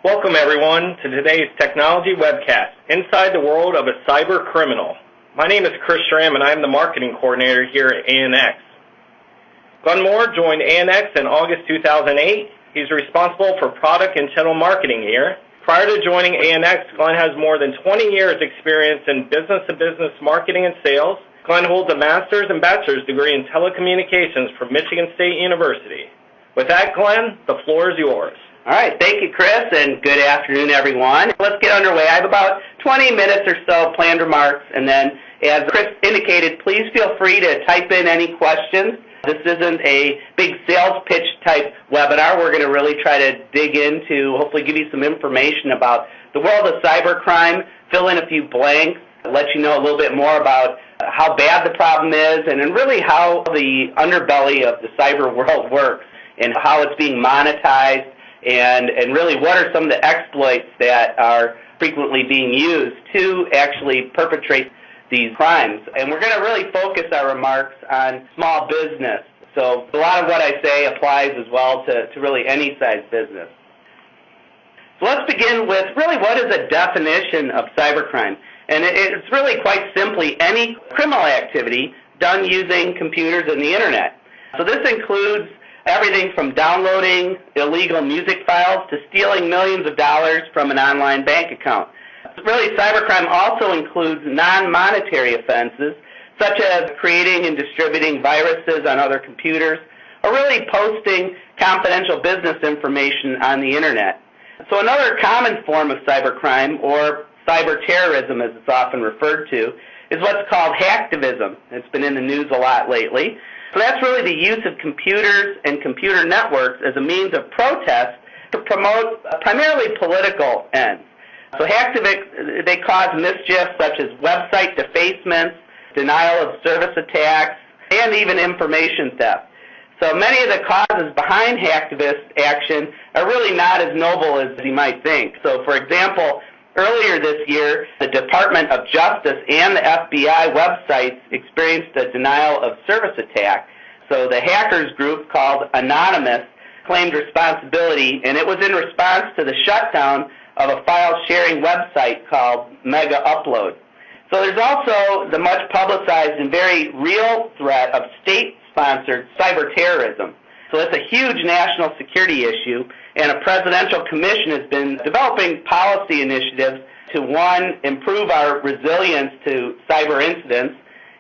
Welcome everyone to today's technology webcast, Inside the World of a Cyber Criminal. My name is Chris Schramm and I'm the marketing coordinator here at ANX. Glenn Moore joined ANX in August 2008. He's responsible for product and channel marketing here. Prior to joining ANX, Glenn has more than 20 years experience in business-to-business marketing and sales. Glenn holds a master's and bachelor's degree in telecommunications from Michigan State University. With that, Glenn, the floor is yours. All right, thank you, Chris, and good afternoon, everyone. Let's get underway. I have about 20 minutes or so planned remarks, and then, as Chris indicated, please feel free to type in any questions. This isn't a big sales pitch type webinar. We're going to really try to dig into, hopefully give you some information about the world of cybercrime, fill in a few blanks, let you know a little bit more about how bad the problem is, and really how the underbelly of the cyber world works and how it's being monetized, and really what are some of the exploits that are frequently being used to actually perpetrate these crimes. And we're going to really focus our remarks on small business. So a lot of what I say applies as well to really any size business. So let's begin with really what is a definition of cybercrime. And it's really quite simply any criminal activity done using computers and the internet. So this includes everything from downloading illegal music files to stealing millions of dollars from an online bank account. Really, cybercrime also includes non-monetary offenses, such as creating and distributing viruses on other computers, or really posting confidential business information on the internet. So another common form of cybercrime, or cyber terrorism as it's often referred to, is what's called hacktivism. It's been in the news a lot lately. So that's really the use of computers and computer networks as a means of protest to promote primarily political ends. So hacktivists, they cause mischief such as website defacements, denial of service attacks, and even information theft. So many of the causes behind hacktivist action are really not as noble as you might think. So for example, earlier this year, the Department of Justice and the FBI websites experienced a denial of service attack. So the hackers group called Anonymous claimed responsibility, and it was in response to the shutdown of a file-sharing website called Mega Upload. So there's also the much publicized and very real threat of state-sponsored cyber terrorism. So it's a huge national security issue, and a presidential commission has been developing policy initiatives to, one, improve our resilience to cyber incidents,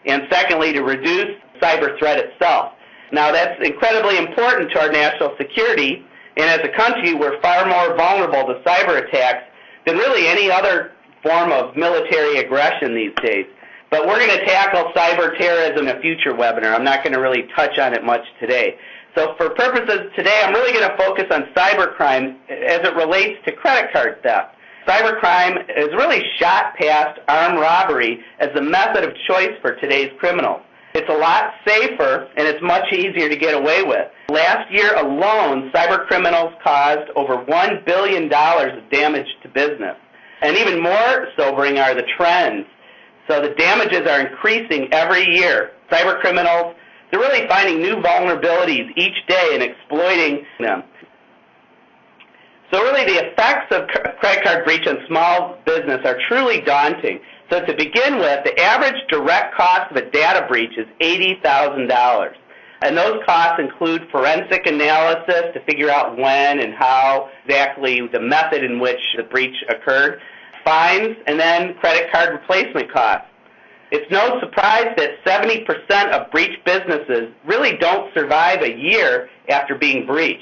and secondly, to reduce cyber threat itself. Now, that's incredibly important to our national security, and as a country, we're far more vulnerable to cyber attacks than really any other form of military aggression these days. But we're going to tackle cyber terrorism in a future webinar. I'm not going to really touch on it much today. So for purposes today, I'm really going to focus on cybercrime as it relates to credit card theft. Cybercrime has really shot past armed robbery as the method of choice for today's criminals. It's a lot safer, and it's much easier to get away with. Last year alone, cyber criminals caused over $1 billion of damage to business. And even more sobering are the trends. So the damages are increasing every year. Cyber criminals, they're really finding new vulnerabilities each day and exploiting them. So really the effects of credit card breach on small business are truly daunting. So to begin with, the average direct cost of a data breach is $80,000. And those costs include forensic analysis to figure out when and how exactly the method in which the breach occurred, fines, and then credit card replacement costs. It's no surprise that 70% of breached businesses really don't survive a year after being breached.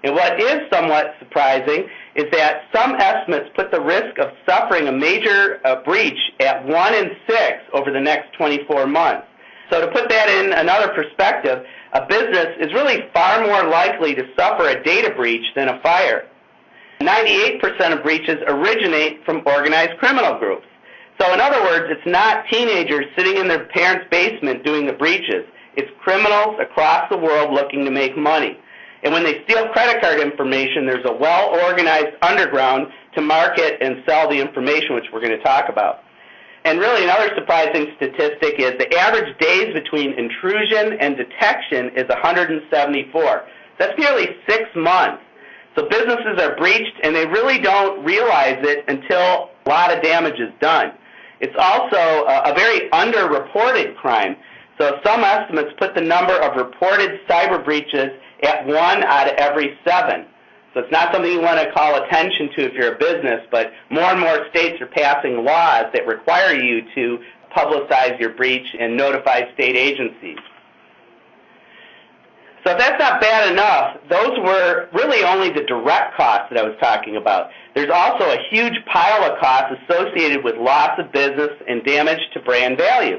And what is somewhat surprising is that some estimates put the risk of suffering a major breach at 1 in 6 over the next 24 months. So to put that in another perspective, a business is really far more likely to suffer a data breach than a fire. 98% of breaches originate from organized criminal groups. So in other words, it's not teenagers sitting in their parents' basement doing the breaches. It's criminals across the world looking to make money. And when they steal credit card information, there's a well-organized underground to market and sell the information, which we're going to talk about. And really another surprising statistic is the average days between intrusion and detection is 174. That's nearly 6 months. So businesses are breached, and they really don't realize it until a lot of damage is done. It's also a very underreported crime. So some estimates put the number of reported cyber breaches at 1 out of every 7. So it's not something you want to call attention to if you're a business, but more and more states are passing laws that require you to publicize your breach and notify state agencies. So if that's not bad enough, those were really only the direct costs that I was talking about. There's also a huge pile of costs associated with loss of business and damage to brand value.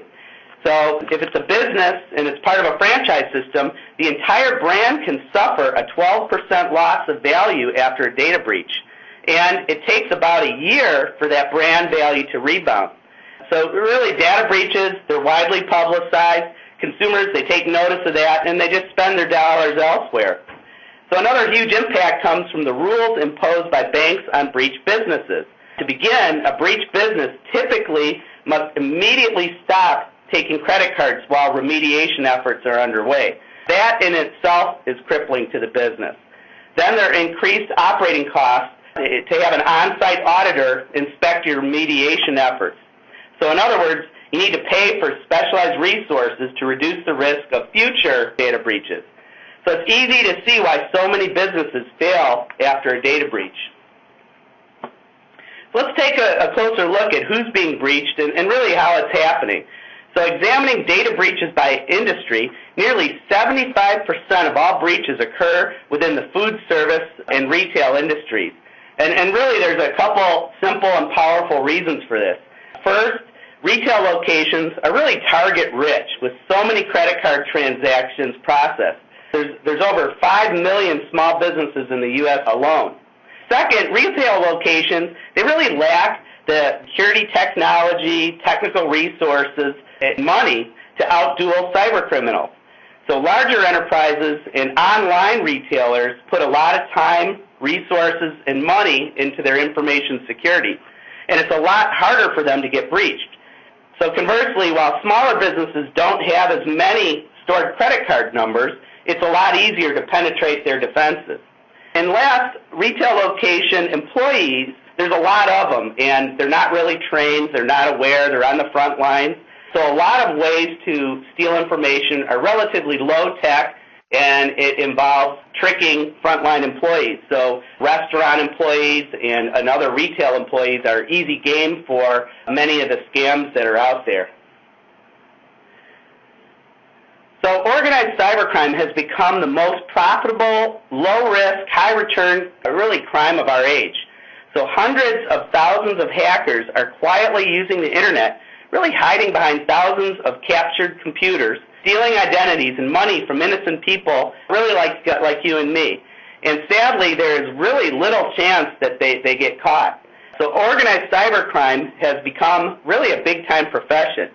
So if it's a business and it's part of a franchise system, the entire brand can suffer a 12% loss of value after a data breach. And it takes about a year for that brand value to rebound. So really, data breaches, they're widely publicized. Consumers, they take notice of that, and they just spend their dollars elsewhere. So another huge impact comes from the rules imposed by banks on breached businesses. To begin, a breached business typically must immediately stop taking credit cards while remediation efforts are underway. That in itself is crippling to the business. Then there are increased operating costs to have an on-site auditor inspect your remediation efforts. So in other words, you need to pay for specialized resources to reduce the risk of future data breaches. So it's easy to see why so many businesses fail after a data breach. Let's take a closer look at who's being breached and really how it's happening. So examining data breaches by industry, nearly 75% of all breaches occur within the food service and retail industries. And really there's a couple simple and powerful reasons for this. First, retail locations are really target-rich with so many credit card transactions processed. There's over 5 million small businesses in the U.S. alone. Second, retail locations, they really lack the security technology, technical resources, and money to outduel cyber criminals. So larger enterprises and online retailers put a lot of time, resources, and money into their information security. And it's a lot harder for them to get breached. So conversely, while smaller businesses don't have as many stored credit card numbers, it's a lot easier to penetrate their defenses. And last, retail location employees, there's a lot of them, and they're not really trained, they're not aware, they're on the front lines. So a lot of ways to steal information are relatively low-tech, and it involves tricking frontline employees. So restaurant employees and other retail employees are easy game for many of the scams that are out there. So organized cybercrime has become the most profitable, low-risk, high-return, really crime of our age. So hundreds of thousands of hackers are quietly using the internet, really hiding behind thousands of captured computers, stealing identities and money from innocent people, really like you and me. And sadly, there is really little chance that they get caught. So organized cybercrime has become really a big-time profession.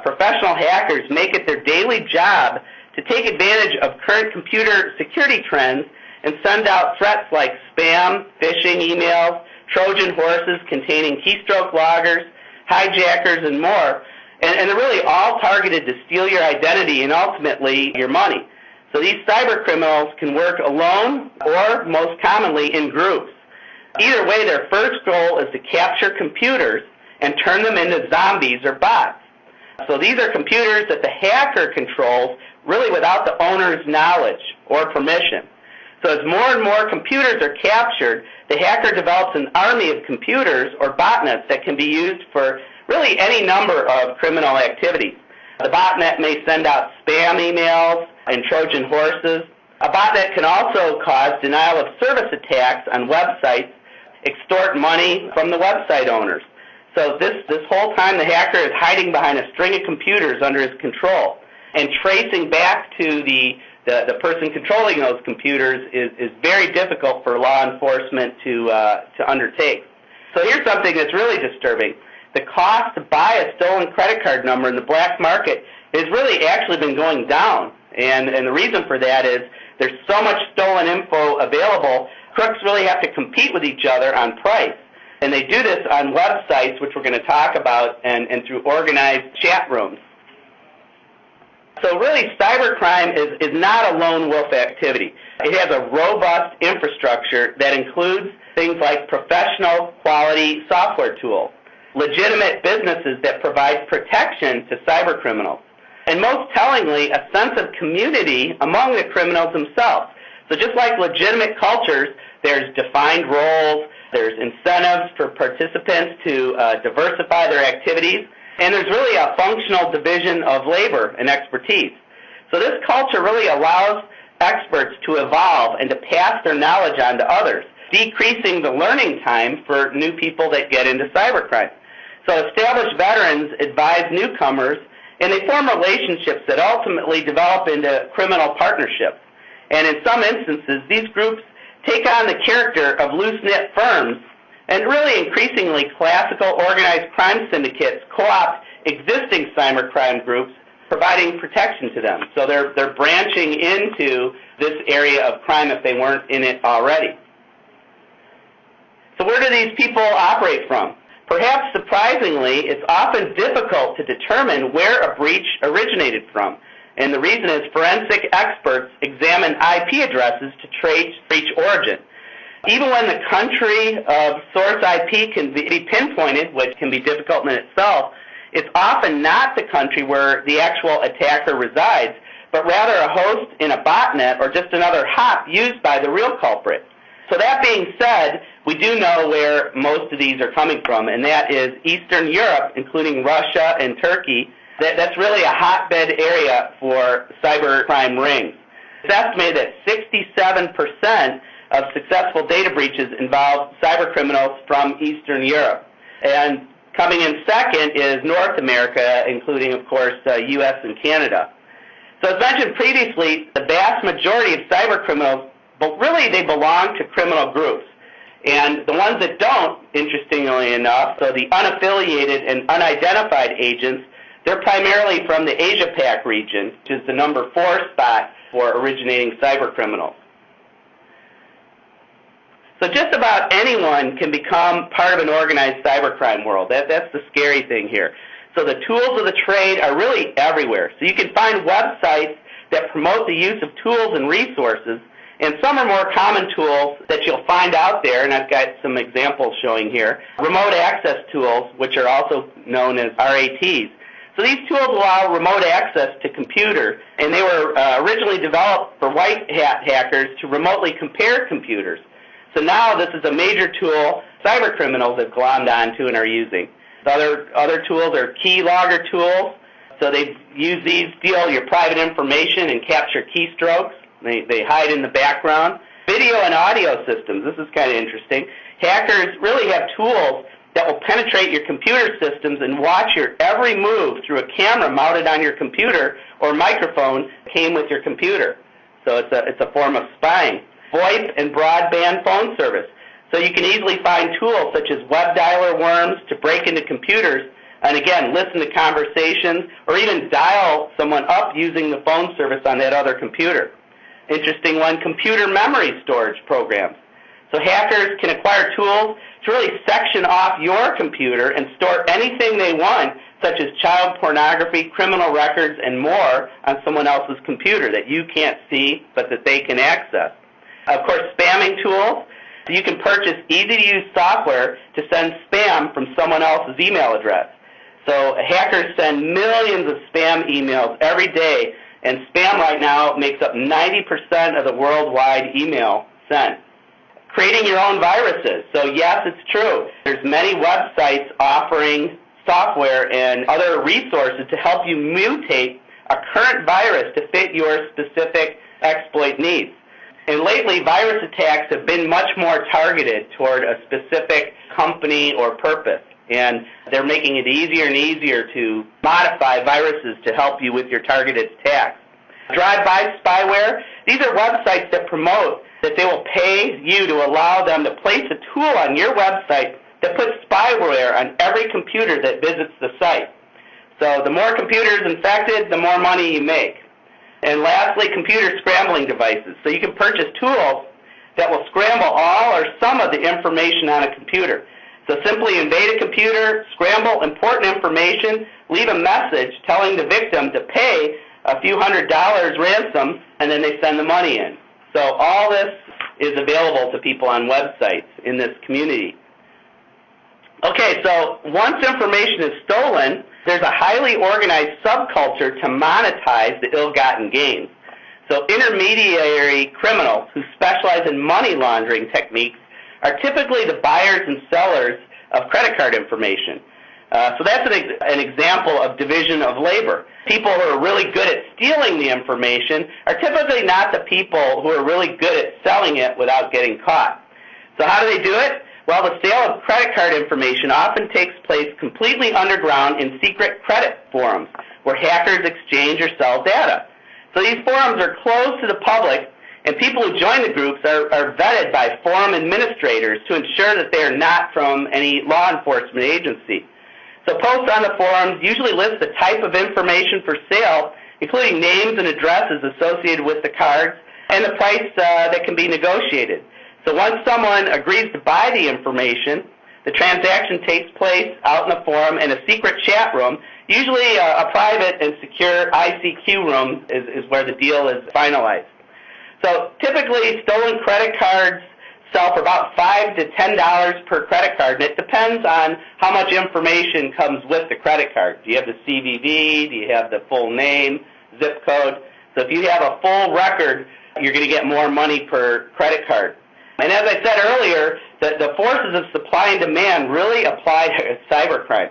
Professional hackers make it their daily job to take advantage of current computer security trends and send out threats like spam, phishing emails, Trojan horses containing keystroke loggers, hijackers, and more. And they're really all targeted to steal your identity and ultimately your money. So these cyber criminals can work alone or most commonly in groups. Either way, their first goal is to capture computers and turn them into zombies or bots. So these are computers that the hacker controls really without the owner's knowledge or permission. So as more and more computers are captured, the hacker develops an army of computers or botnets that can be used for really any number of criminal activities. The botnet may send out spam emails and Trojan horses. A botnet can also cause denial of service attacks on websites, extort money from the website owners. So this whole time the hacker is hiding behind a string of computers under his control. And tracing back to the person controlling those computers is very difficult for law enforcement to undertake. So here's something that's really disturbing. The cost to buy a stolen credit card number in the black market has really actually been going down. And the reason for that is there's so much stolen info available, crooks really have to compete with each other on price. And they do this on websites, which we're going to talk about, and through organized chat rooms. So really, cybercrime is not a lone wolf activity. It has a robust infrastructure that includes things like professional quality software tools, legitimate businesses that provide protection to cybercriminals, and most tellingly, a sense of community among the criminals themselves. So just like legitimate cultures, there's defined roles, there's incentives for participants to diversify their activities, and there's really a functional division of labor and expertise. So this culture really allows experts to evolve and to pass their knowledge on to others, decreasing the learning time for new people that get into cybercrime. So established veterans advise newcomers, and they form relationships that ultimately develop into criminal partnerships. And in some instances, these groups take on the character of loose-knit firms, and really increasingly classical organized crime syndicates co-opt existing cybercrime groups, providing protection to them. So they're branching into this area of crime if they weren't in it already. So where do these people operate from? Perhaps surprisingly, it's often difficult to determine where a breach originated from. And the reason is forensic experts examine IP addresses to trace breach origin. Even when the country of source IP can be pinpointed, which can be difficult in itself, it's often not the country where the actual attacker resides, but rather a host in a botnet or just another hop used by the real culprit. So that being said, we do know where most of these are coming from, and that is Eastern Europe, including Russia and Turkey. That's really a hotbed area for cybercrime rings. It's estimated that 67% of successful data breaches involve cybercriminals from Eastern Europe. And coming in second is North America, including, of course, U.S. and Canada. So as mentioned previously, the vast majority of cybercriminals, but really they belong to criminal groups. And the ones that don't, interestingly enough, so the unaffiliated and unidentified agents, they're primarily from the Asia-Pac region, which is the number 4 spot for originating cybercriminals. So just about anyone can become part of an organized cybercrime world. That's the scary thing here. So the tools of the trade are really everywhere. So you can find websites that promote the use of tools and resources, and some are more common tools that you'll find out there, and I've got some examples showing here. Remote access tools, which are also known as RATs. So these tools allow remote access to computers, and they were originally developed for white hat hackers to remotely compare computers. So now this is a major tool cybercriminals have glommed onto and are using. Other tools are keylogger tools. So they use these, steal your private information and capture keystrokes. They hide in the background. Video and audio systems. This is kind of interesting. Hackers really have tools that will penetrate your computer systems and watch your every move through a camera mounted on your computer or microphone that came with your computer. So it's a form of spying. VoIP and broadband phone service. So you can easily find tools such as web dialer worms to break into computers and, again, listen to conversations or even dial someone up using the phone service on that other computer. Interesting one, computer memory storage programs. So hackers can acquire tools to really section off your computer and store anything they want, such as child pornography, criminal records, and more on someone else's computer that you can't see but that they can access. Of course, spamming tools. So you can purchase easy-to-use software to send spam from someone else's email address. So hackers send millions of spam emails every day, and spam right now makes up 90% of the worldwide email sent. Creating your own viruses. So yes, it's true. There's many websites offering software and other resources to help you mutate a current virus to fit your specific exploit needs. And lately, virus attacks have been much more targeted toward a specific company or purpose. And they're making it easier and easier to modify viruses to help you with your targeted attacks. Drive-by spyware, these are websites that promote that they will pay you to allow them to place a tool on your website that puts spyware on every computer that visits the site. So the more computers infected, the more money you make. And lastly, computer scrambling devices. So you can purchase tools that will scramble all or some of the information on a computer. So simply invade a computer, scramble important information, leave a message telling the victim to pay a few $100s ransom, and then they send the money in. So all this is available to people on websites in this community. Okay, so once information is stolen, there's a highly organized subculture to monetize the ill-gotten gains. So intermediary criminals who specialize in money laundering techniques are typically the buyers and sellers of credit card information. So that's an example of division of labor. People who are really good at stealing the information are typically not the people who are really good at selling it without getting caught. So how do they do it? Well, the sale of credit card information often takes place completely underground in secret credit forums where hackers exchange or sell data. So these forums are closed to the public, and people who join the groups are vetted by forum administrators to ensure that they are not from any law enforcement agency. So posts on the forums usually list the type of information for sale, including names and addresses associated with the cards, and the price that can be negotiated. So once someone agrees to buy the information, the transaction takes place out in the forum in a secret chat room. Usually a private and secure ICQ room is where the deal is finalized. So typically stolen credit cards sell for about $5 to $10 per credit card, and it depends on how much information comes with the credit card. Do you have the CVV? Do you have the full name, zip code? So if you have a full record, you're going to get more money per credit card. And as I said earlier, the forces of supply and demand really apply to cybercrime.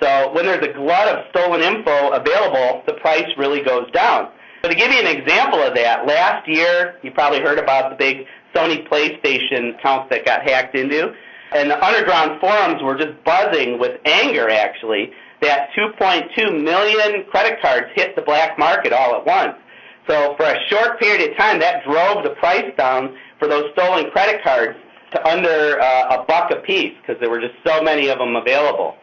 So when there's a glut of stolen info available, the price really goes down. So to give you an example of that, last year, you probably heard about the big Sony PlayStation accounts that got hacked into, and the underground forums were just buzzing with anger, actually, that 2.2 million credit cards hit the black market all at once. So for a short period of time, that drove the price down for those stolen credit cards to under $1 a piece because there were just so many of them available.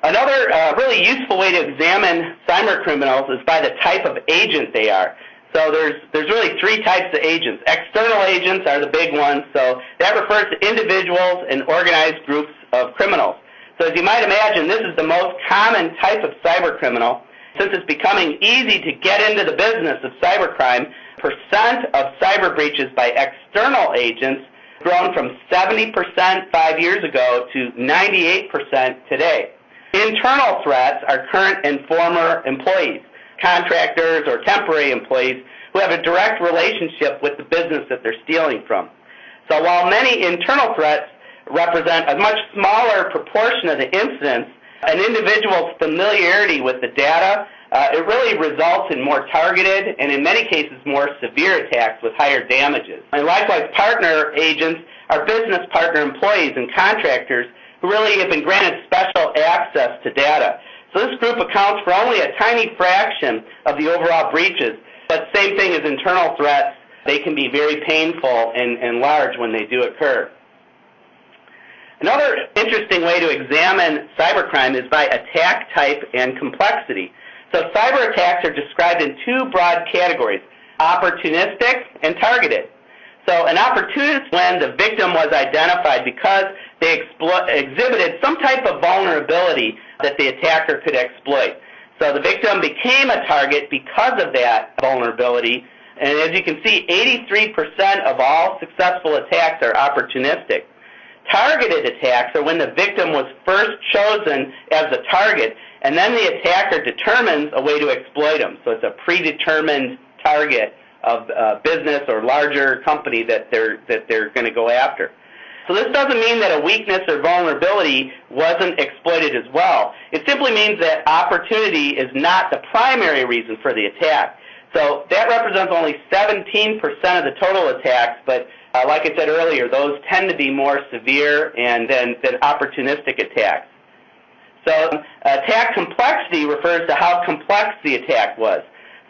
Another really useful way to examine cyber criminals is by the type of agent they are. So there's really three types of agents. External agents are the big ones. So that refers to individuals and organized groups of criminals. So as you might imagine, this is the most common type of cyber criminal. Since it's becoming easy to get into the business of cybercrime, percent of cyber breaches by external agents grown from 70% 5 years ago to 98% today. Internal threats are current and former employees, contractors or temporary employees who have a direct relationship with the business that they're stealing from. So while many internal threats represent a much smaller proportion of the incidents, an individual's familiarity with the data, it really results in more targeted and in many cases more severe attacks with higher damages. And likewise, partner agents are business partner employees and contractors who really have been granted special access to data. So this group accounts for only a tiny fraction of the overall breaches, but same thing as internal threats, they can be very painful and large when they do occur. Another interesting way to examine cybercrime is by attack type and complexity. So cyber attacks are described in two broad categories, opportunistic and targeted. So an opportunist when the victim was identified because they exhibited some type of vulnerability that the attacker could exploit. So the victim became a target because of that vulnerability. And as you can see, 83% of all successful attacks are opportunistic. Targeted attacks are when the victim was first chosen as a target, and then the attacker determines a way to exploit them. So it's a predetermined target of a business or larger company that they're going to go after. So this doesn't mean that a weakness or vulnerability wasn't exploited as well. It simply means that opportunity is not the primary reason for the attack. So that represents only 17% of the total attacks, but like I said earlier, those tend to be more severe and than opportunistic attacks. So attack complexity refers to how complex the attack was.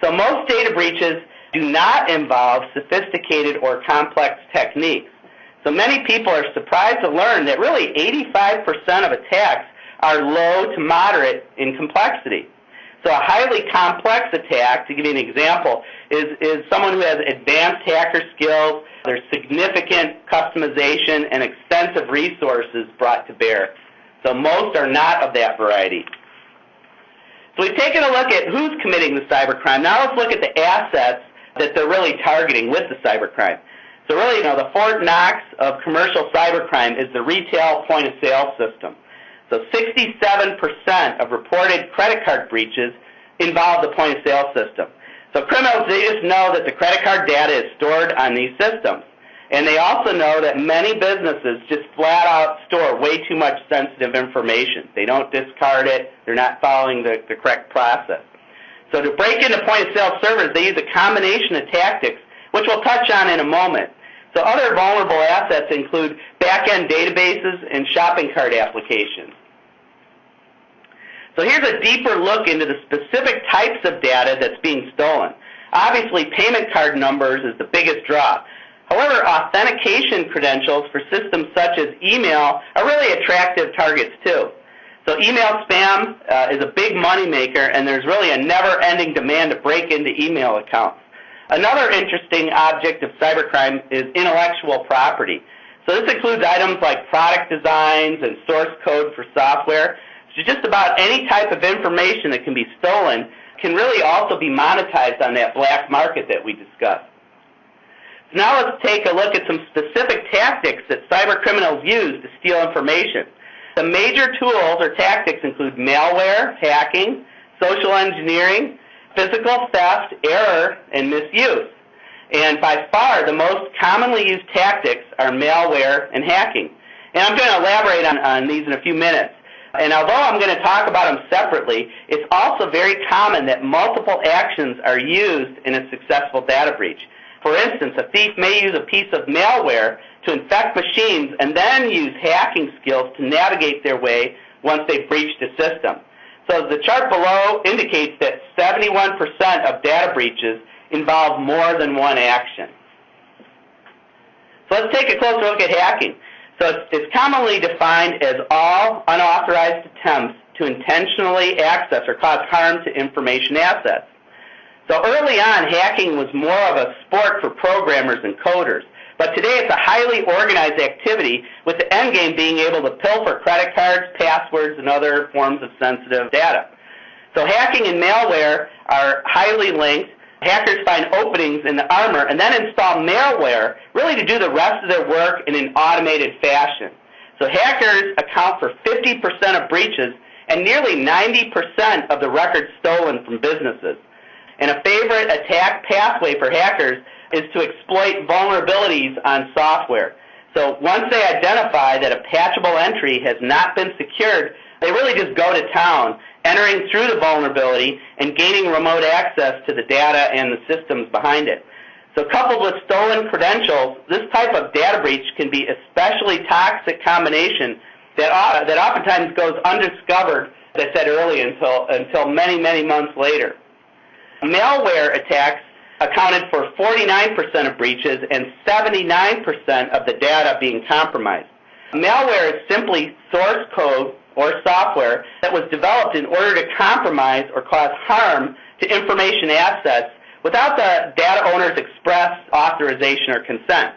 So most data breaches do not involve sophisticated or complex techniques. So many people are surprised to learn that really 85% of attacks are low to moderate in complexity. So a highly complex attack, to give you an example, is someone who has advanced hacker skills, there's significant customization and extensive resources brought to bear. So most are not of that variety. So we've taken a look at who's committing the cybercrime. Now let's look at the assets that they're really targeting with the cybercrime. So really, the Fort Knox of commercial cybercrime is the retail point-of-sale system. So 67% of reported credit card breaches involve the point-of-sale system. So criminals, they just know that the credit card data is stored on these systems. And they also know that many businesses just flat out store way too much sensitive information. They don't discard it. They're not following the correct process. So to break into point-of-sale servers, they use a combination of tactics, which we'll touch on in a moment. So other vulnerable assets include back-end databases and shopping cart applications. So here's a deeper look into the specific types of data that's being stolen. Obviously, payment card numbers is the biggest draw. However, authentication credentials for systems such as email are really attractive targets too. So email spam is a big moneymaker, and there's really a never-ending demand to break into email accounts. Another interesting object of cybercrime is intellectual property. So this includes items like product designs and source code for software. So just about any type of information that can be stolen can really also be monetized on that black market that we discussed. So now let's take a look at some specific tactics that cyber criminals use to steal information. The major tools or tactics include malware, hacking, social engineering, physical theft, error, and misuse. And by far, the most commonly used tactics are malware and hacking. And I'm going to elaborate on these in a few minutes. And although I'm going to talk about them separately, it's also very common that multiple actions are used in a successful data breach. For instance, a thief may use a piece of malware to infect machines and then use hacking skills to navigate their way once they've breached a system. So the chart below indicates that 71% of data breaches involve more than one action. So let's take a closer look at hacking. So it's commonly defined as all unauthorized attempts to intentionally access or cause harm to information assets. So early on, hacking was more of a sport for programmers and coders. But today it's a highly organized activity, with the end game being able to pilfer credit cards, passwords, and other forms of sensitive data. So hacking and malware are highly linked. Hackers find openings in the armor and then install malware really to do the rest of their work in an automated fashion. So hackers account for 50% of breaches and nearly 90% of the records stolen from businesses. And a favorite attack pathway for hackers is to exploit vulnerabilities on software. So once they identify that a patchable entry has not been secured, they really just go to town, entering through the vulnerability and gaining remote access to the data and the systems behind it. So coupled with stolen credentials, this type of data breach can be especially toxic combination that oftentimes goes undiscovered, as I said earlier, until many, many months later. Malware attacks accounted for 49% of breaches and 79% of the data being compromised. Malware is simply source code or software that was developed in order to compromise or cause harm to information assets without the data owner's express authorization or consent.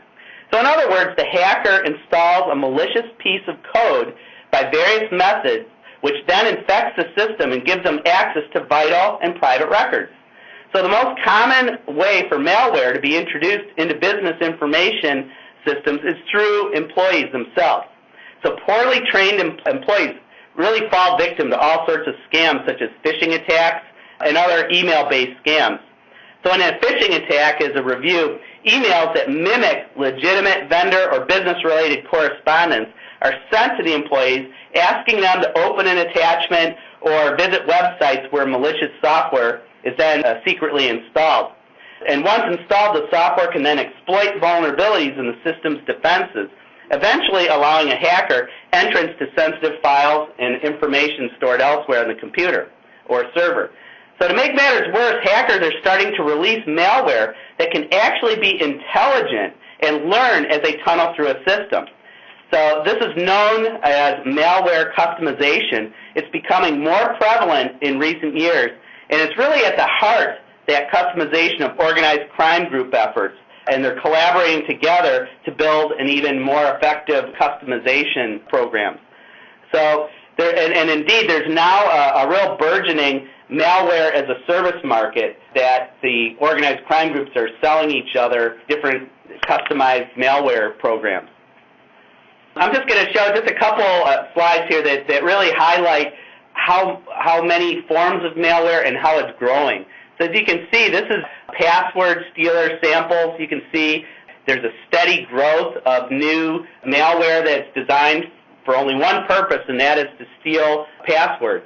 So in other words, the hacker installs a malicious piece of code by various methods, which then infects the system and gives them access to vital and private records. So the most common way for malware to be introduced into business information systems is through employees themselves. So poorly trained employees really fall victim to all sorts of scams, such as phishing attacks and other email-based scams. So in a phishing attack is a review, emails that mimic legitimate vendor or business-related correspondence are sent to the employees, asking them to open an attachment or visit websites where malicious software is then secretly installed. And once installed, the software can then exploit vulnerabilities in the system's defenses, eventually allowing a hacker entrance to sensitive files and information stored elsewhere on the computer or server. So to make matters worse, hackers are starting to release malware that can actually be intelligent and learn as they tunnel through a system. So this is known as malware customization. It's becoming more prevalent in recent years, and it's really at the heart, that customization of organized crime group efforts, and they're collaborating together to build an even more effective customization program. So, indeed, there's now a real burgeoning malware as a service market that the organized crime groups are selling each other different customized malware programs. I'm just going to show just a couple slides here that really highlight how many forms of malware and how it's growing. So as you can see, this is password stealer samples. You can see there's a steady growth of new malware that's designed for only one purpose, and that is to steal passwords.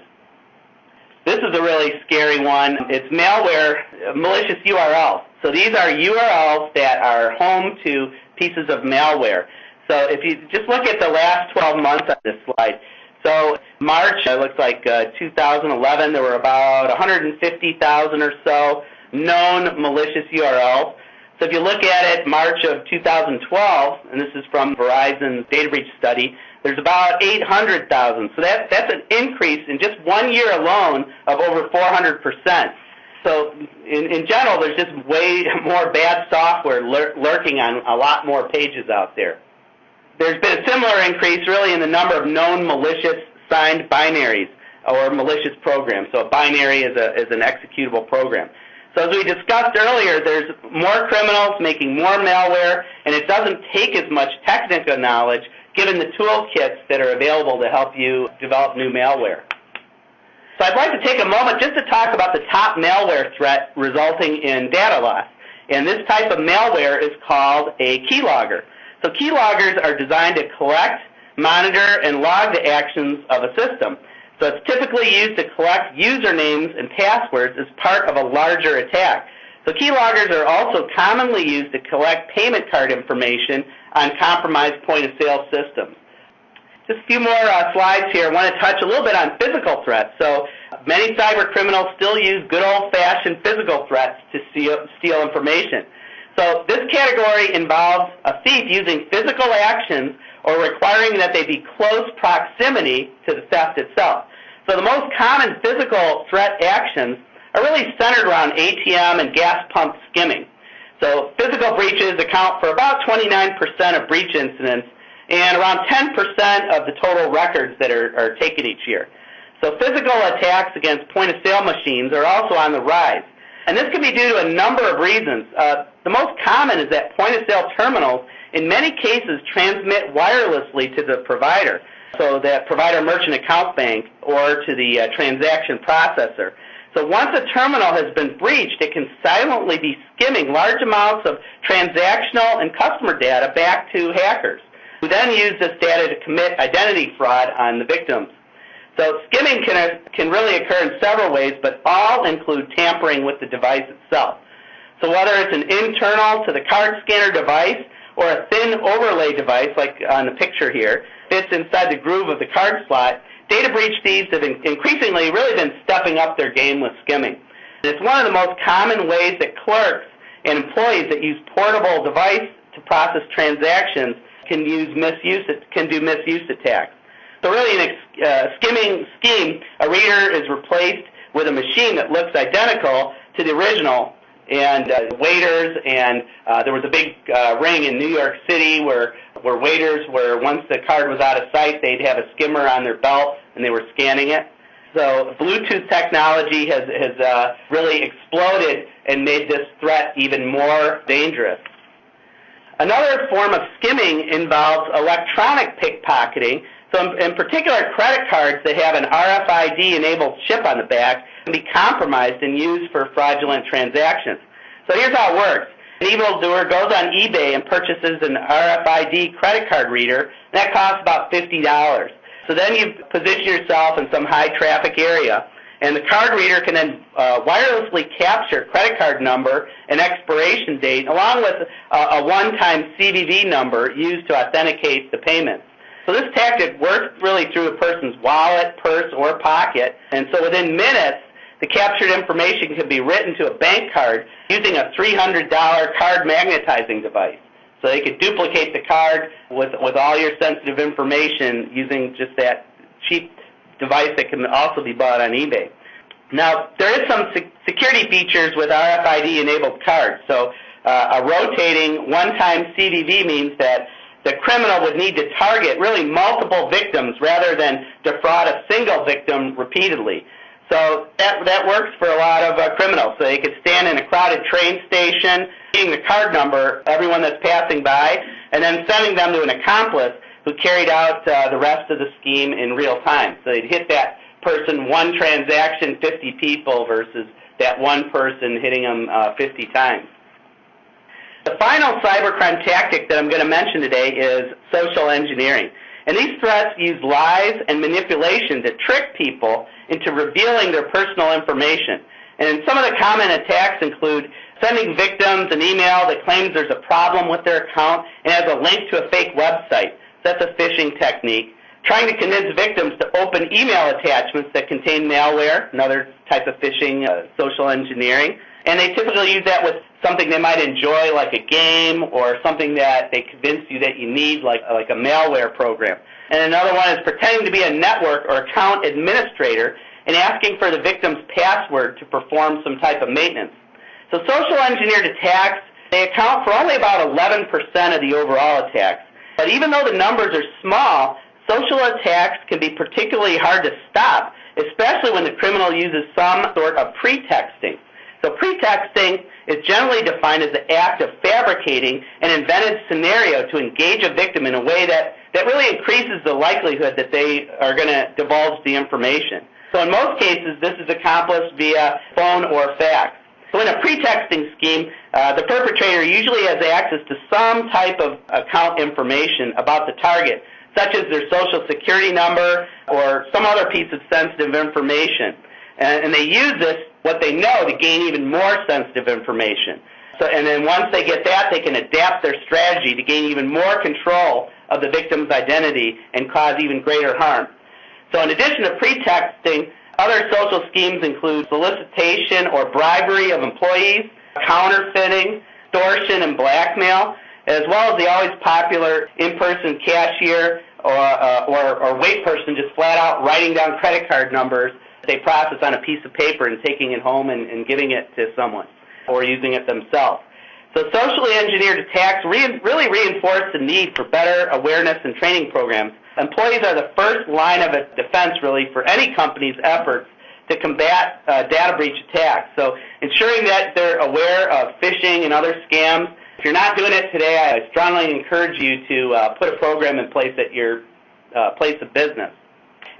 This is a really scary one. It's malware, malicious URLs. So these are URLs that are home to pieces of malware. So if you just look at the last 12 months on this slide, so March, it looks like 2011, there were about 150,000 or so known malicious URLs. So if you look at it, March of 2012, and this is from Verizon's data breach study, there's about 800,000. So that's an increase in just 1 year alone of over 400%. So in general, there's just way more bad software lurking on a lot more pages out there. There's been a similar increase really in the number of known malicious signed binaries or malicious programs. So a binary is an executable program. So as we discussed earlier, there's more criminals making more malware, and it doesn't take as much technical knowledge given the toolkits that are available to help you develop new malware. So I'd like to take a moment just to talk about the top malware threat resulting in data loss. And this type of malware is called a keylogger. So keyloggers are designed to collect, monitor, and log the actions of a system. So it's typically used to collect usernames and passwords as part of a larger attack. So keyloggers are also commonly used to collect payment card information on compromised point-of-sale systems. Just a few more slides here. I want to touch a little bit on physical threats. So many cyber criminals still use good old-fashioned physical threats to steal information. So this category involves a thief using physical actions or requiring that they be close proximity to the theft itself. So the most common physical threat actions are really centered around ATM and gas pump skimming. So physical breaches account for about 29% of breach incidents and around 10% of the total records that are taken each year. So physical attacks against point-of-sale machines are also on the rise. And this can be due to a number of reasons. The most common is that point-of-sale terminals in many cases transmit wirelessly to the provider, so that provider merchant account bank or to the transaction processor. So once a terminal has been breached, it can silently be skimming large amounts of transactional and customer data back to hackers, who then use this data to commit identity fraud on the victims. So skimming can really occur in several ways, but all include tampering with the device itself. So whether it's an internal to the card scanner device or a thin overlay device, like on the picture here, fits inside the groove of the card slot, data breach thieves have increasingly really been stepping up their game with skimming. It's one of the most common ways that clerks and employees that use portable device to process transactions can do misuse attacks. So really in a skimming scheme, a reader is replaced with a machine that looks identical to the original, and waiters, and there was a big ring in New York City where waiters were, once the card was out of sight, they'd have a skimmer on their belt and they were scanning it. So Bluetooth technology has really exploded and made this threat even more dangerous. Another form of skimming involves electronic pickpocketing. So in particular, credit cards that have an RFID-enabled chip on the back can be compromised and used for fraudulent transactions. So here's how it works. An evildoer goes on eBay and purchases an RFID credit card reader. That costs about $50. So then you position yourself in some high-traffic area, and the card reader can then wirelessly capture credit card number and expiration date, along with a one-time CVV number used to authenticate the payment. So this tactic works really through a person's wallet, purse, or pocket, and so within minutes, the captured information can be written to a bank card using a $300 card magnetizing device. So they could duplicate the card with all your sensitive information using just that cheap device that can also be bought on eBay. Now, there is some security features with RFID-enabled cards. So a rotating one-time CVV means that the criminal would need to target really multiple victims rather than defraud a single victim repeatedly. So that works for a lot of criminals. So they could stand in a crowded train station, seeing the card number, everyone that's passing by, and then sending them to an accomplice who carried out the rest of the scheme in real time. So they'd hit that person one transaction, 50 people, versus that one person hitting them 50 times. The final cybercrime tactic that I'm going to mention today is social engineering. And these threats use lies and manipulation to trick people into revealing their personal information. And some of the common attacks include sending victims an email that claims there's a problem with their account and has a link to a fake website. That's a phishing technique. Trying to convince victims to open email attachments that contain malware, another type of phishing, social engineering. And they typically use that with something they might enjoy, like a game, or something that they convince you that you need, like a malware program. And another one is pretending to be a network or account administrator and asking for the victim's password to perform some type of maintenance. So social engineered attacks, they account for only about 11% of the overall attacks. But even though the numbers are small, social attacks can be particularly hard to stop, especially when the criminal uses some sort of pretexting. So pretexting is generally defined as the act of fabricating an invented scenario to engage a victim in a way that really increases the likelihood that they are going to divulge the information. So in most cases, this is accomplished via phone or fax. So in a pretexting scheme, the perpetrator usually has access to some type of account information about the target, such as their social security number or some other piece of sensitive information. And they use this, what they know, to gain even more sensitive information. So, and then once they get that, they can adapt their strategy to gain even more control of the victim's identity and cause even greater harm. So in addition to pretexting, other social schemes include solicitation or bribery of employees, counterfeiting, extortion, and blackmail, as well as the always popular in-person cashier or wait person just flat out writing down credit card numbers they process on a piece of paper and taking it home and giving it to someone or using it themselves. So socially engineered attacks really reinforce the need for better awareness and training programs. Employees are the first line of defense, really, for any company's efforts to combat data breach attacks. So ensuring that they're aware of phishing and other scams. If you're not doing it today, I strongly encourage you to put a program in place at your place of business.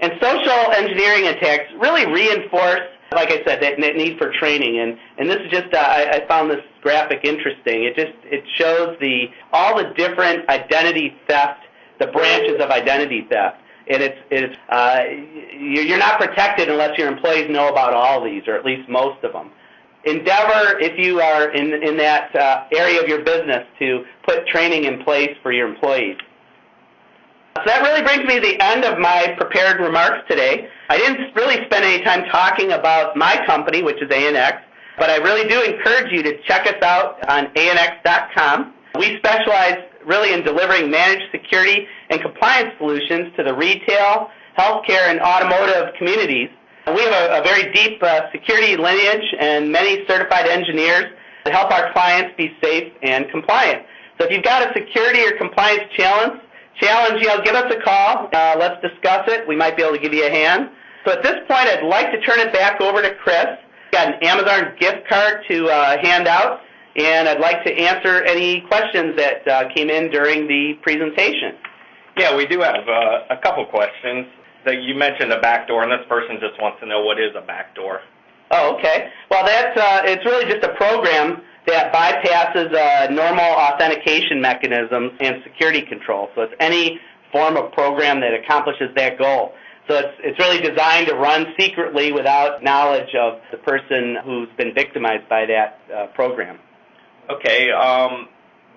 And social engineering attacks really reinforce, like I said, that need for training. And this is just, I found this graphic interesting. It shows all the different identity theft, the branches of identity theft. And you're not protected unless your employees know about all these, or at least most of them. Endeavor, if you are in that area of your business, to put training in place for your employees. So that really brings me to the end of my prepared remarks today. I didn't really spend any time talking about my company, which is ANX, but I really do encourage you to check us out on ANX.com. We specialize really in delivering managed security and compliance solutions to the retail, healthcare, and automotive communities. We have a very deep security lineage and many certified engineers to help our clients be safe and compliant. So if you've got a security or compliance challenge, give us a call. Let's discuss it. We might be able to give you a hand. So at this point, I'd like to turn it back over to Chris. We've got an Amazon gift card to hand out, and I'd like to answer any questions that came in during the presentation. Yeah, we do have a couple questions. That you mentioned a backdoor, and this person just wants to know what is a backdoor. Oh, okay. Well, it's really just a program that bypasses normal authentication mechanisms and security control. So it's any form of program that accomplishes that goal. So it's really designed to run secretly without knowledge of the person who's been victimized by that program. Okay.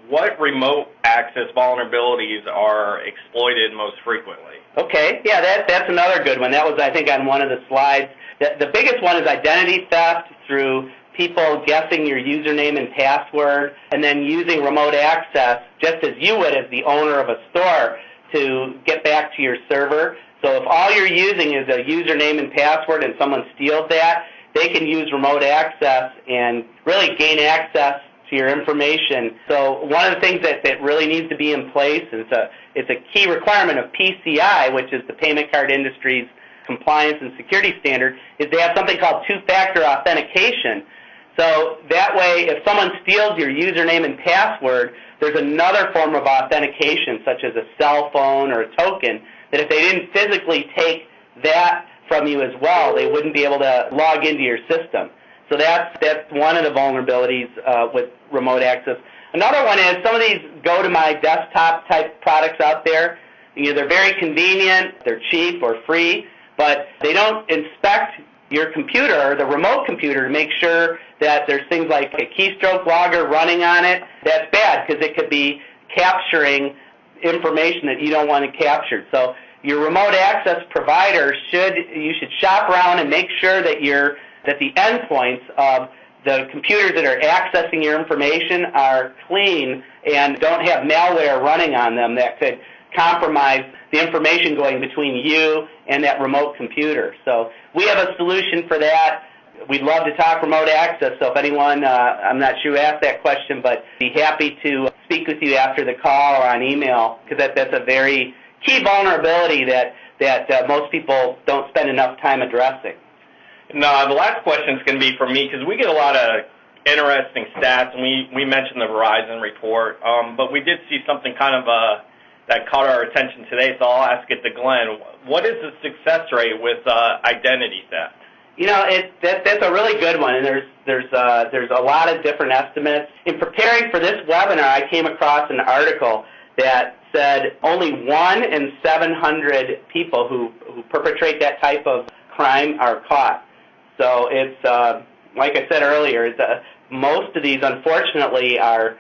What remote access vulnerabilities are exploited most frequently? Okay, yeah, that's another good one. That was, I think, on one of the slides. The biggest one is identity theft through people guessing your username and password and then using remote access, just as you would as the owner of a store, to get back to your server. So if all you're using is a username and password and someone steals that, they can use remote access and really gain access to your information. So one of the things that really needs to be in place is it's a key requirement of PCI, which is the payment card industry's compliance and security standard is they have something called two-factor authentication. So that way, if someone steals your username and password, there's another form of authentication, such as a cell phone or a token, that if they didn't physically take that from you as well, they wouldn't be able to log into your system. So that's one of the vulnerabilities with remote access. Another one is some of these go-to-my-desktop type products out there. They're very convenient, they're cheap or free, but they don't inspect your computer or the remote computer to make sure that there's things like a keystroke logger running on it. That's bad because it could be capturing information that you don't want to capture. So your remote access provider you should shop around and make sure that the endpoints of the computers that are accessing your information are clean and don't have malware running on them that could compromise the information going between you and that remote computer. So we have a solution for that. We'd love to talk remote access, so if anyone, I'm not sure who asked that question, but be happy to speak with you after the call or on email, because that's a very key vulnerability that most people don't spend enough time addressing. No, the last question is going to be for me, because we get a lot of interesting stats, and we mentioned the Verizon report, but we did see something kind of that caught our attention today, so I'll ask it to Glenn. What is the success rate with identity theft? That's a really good one, and there's a lot of different estimates. In preparing for this webinar, I came across an article that said only 1 in 700 people who perpetrate that type of crime are caught. So it's like I said earlier, most of these, unfortunately, are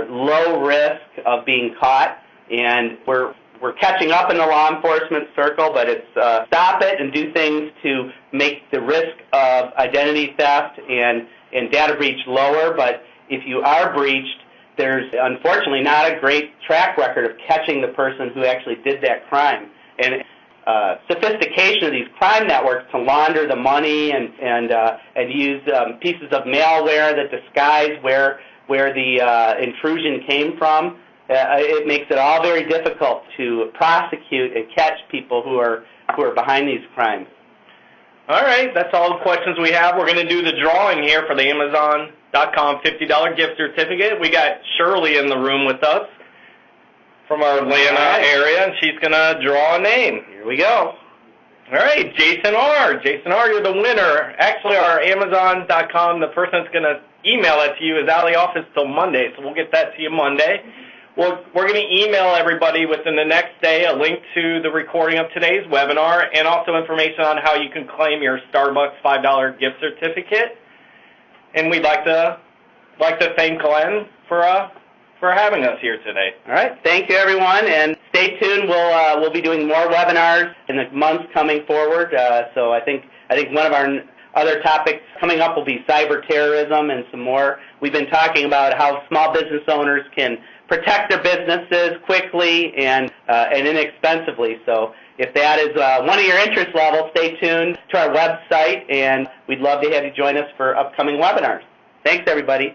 low risk of being caught, and we're catching up in the law enforcement circle, but it's stop it and do things to make the risk of identity theft and data breach lower. But if you are breached, there's unfortunately not a great track record of catching the person who actually did that crime. And sophistication of these crime networks to launder the money and use pieces of malware that disguise where the intrusion came from. It makes it all very difficult to prosecute and catch people who are behind these crimes. All right, that's all the questions we have. We're going to do the drawing here for the Amazon.com $50 gift certificate. We got Shirley in the room with us from our Atlanta area, and she's going to draw a name. Here we go. All right, Jason R. Jason R., you're the winner. Actually, our Amazon.com, the person that's going to email it to you is out of the office till Monday, so we'll get that to you Monday. We're going to email everybody within the next day a link to the recording of today's webinar and also information on how you can claim your Starbucks $5 gift certificate. And we'd like to thank Glenn for having us here today. All right, thank you everyone, and stay tuned. We'll be doing more webinars in the months coming forward. So I think one of our other topics coming up will be cyber terrorism and some more. We've been talking about how small business owners can protect their businesses quickly and inexpensively. So if that is one of your interest levels, stay tuned to our website, and we'd love to have you join us for upcoming webinars. Thanks, everybody.